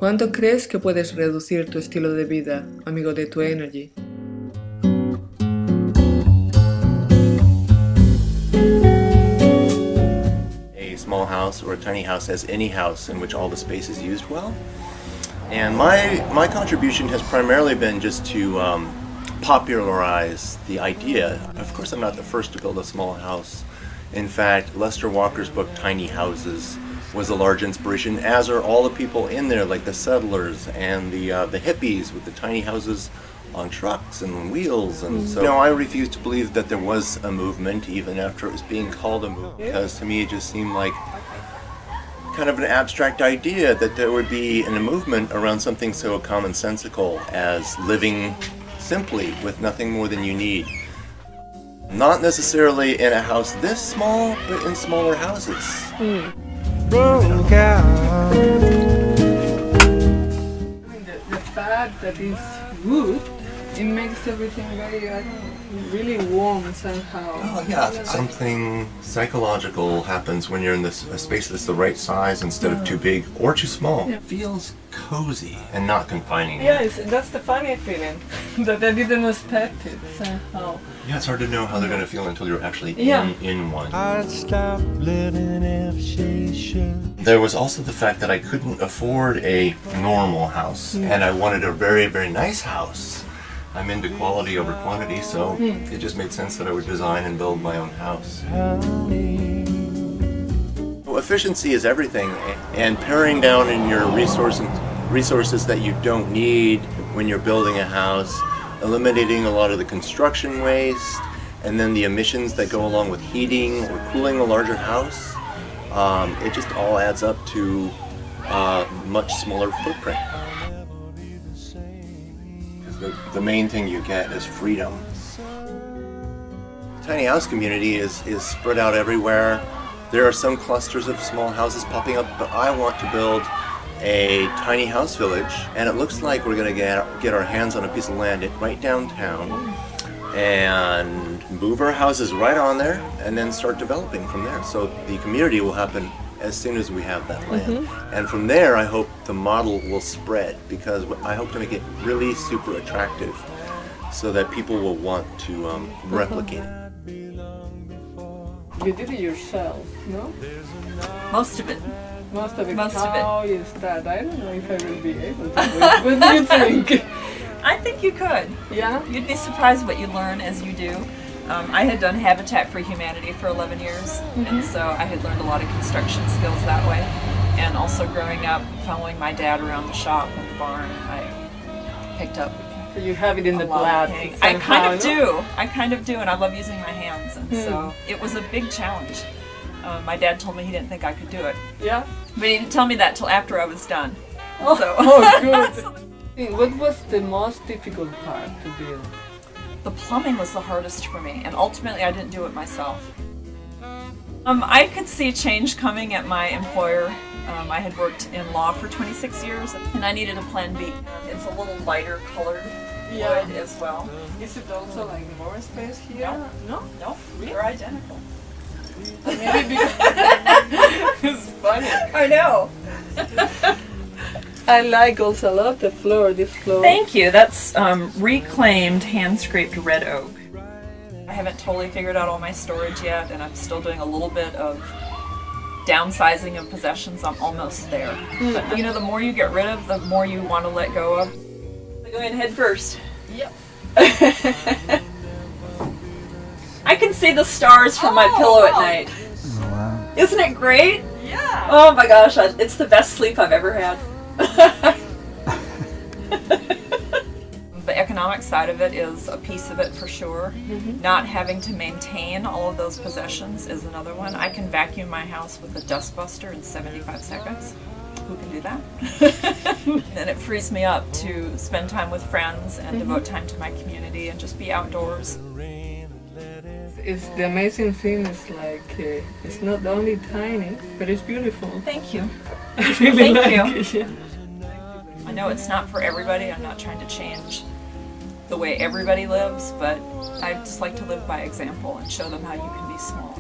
¿Cuánto crees que puedes reducir tu estilo de vida, amigo de Twenergy? A small house or a tiny house as any house in which all the space is used well. And my contribution has primarily been just to popularize the idea. Of course, I'm not the first to build a small house. In fact, Lester Walker's book, Tiny Houses, was a large inspiration, as are all the people in there, like the settlers and the hippies with the tiny houses on trucks and wheels. And so, I refuse to believe that there was a movement, even after it was being called a movement, because to me it just seemed like kind of an abstract idea that there would be a movement around something so commonsensical as living simply with nothing more than you need. Not necessarily in a house this small, but in smaller houses. Broke out. The fact that it's wood, it makes everything very, really warm somehow. Oh yeah, something psychological happens when you're in a space that's the right size instead of too big or too small. It feels cozy and not confining. Yeah, that's the funny feeling, that I didn't expect it somehow. Yeah, it's hard to know how they're going to feel until you're actually in one. I'd stop living if she should. There was also the fact that I couldn't afford a normal house, and I wanted a very, very nice house. I'm into quality over quantity, so it just made sense that I would design and build my own house. Well, efficiency is everything, and paring down in your resources that you don't need when you're building a house, eliminating a lot of the construction waste, and then the emissions that go along with heating or cooling a larger house. It just all adds up to a much smaller footprint. The main thing you get is freedom. The tiny house community is spread out everywhere. There are some clusters of small houses popping up, but I want to build a tiny house village, and it looks like we're going to get our hands on a piece of land right downtown and move our houses right on there and then start developing from there. So the community will happen as soon as we have that land. And from there, I hope the model will spread, because I hope to make it really super attractive so that people will want to replicate it. You did it yourself, no? Most of it. Most of it. Most of it. How is that? I don't know if I will be able to do it. What do you think? I think you could. Yeah? You'd be surprised what you learn as you do. I had done Habitat for Humanity for 11 years, and so I had learned a lot of construction skills that way. And also growing up, following my dad around the shop and the barn, I picked up. So you have it in the blood. I kind of do. I kind of do, and I love using my hands, and so it was a big challenge. My dad told me he didn't think I could do it. Yeah? But he didn't tell me that till after I was done. Oh, So. good. What was the most difficult part to build? The plumbing was the hardest for me, and ultimately I didn't do it myself. I could see change coming at my employer. I had worked in law for 26 years, and I needed a plan B. It's a little lighter colored wood as well. Is it also like more space here? No, they're identical. Maybe because it's funny. I know. I like also love the floor, this floor. Thank you. That's reclaimed hand-scraped red oak. I haven't totally figured out all my storage yet, and I'm still doing a little bit of downsizing of possessions. I'm almost there. But the more you get rid of, the more you want to let go of. I go in head first. Yep. I can see the stars from my pillow at night. Wow. Isn't it great? Yeah. Oh my gosh, it's the best sleep I've ever had. The economic side of it is a piece of it for sure. Not having to maintain all of those possessions is another one. I can vacuum my house with a dustbuster in 75 seconds. Who can do that? Then it frees me up to spend time with friends and devote time to my community and just be outdoors. It's the amazing thing is like it's not only tiny, but it's beautiful. Thank you. I really Thank like you. it. Yeah. I know it's not for everybody. I'm not trying to change the way everybody lives, but I just like to live by example and show them how you can be small.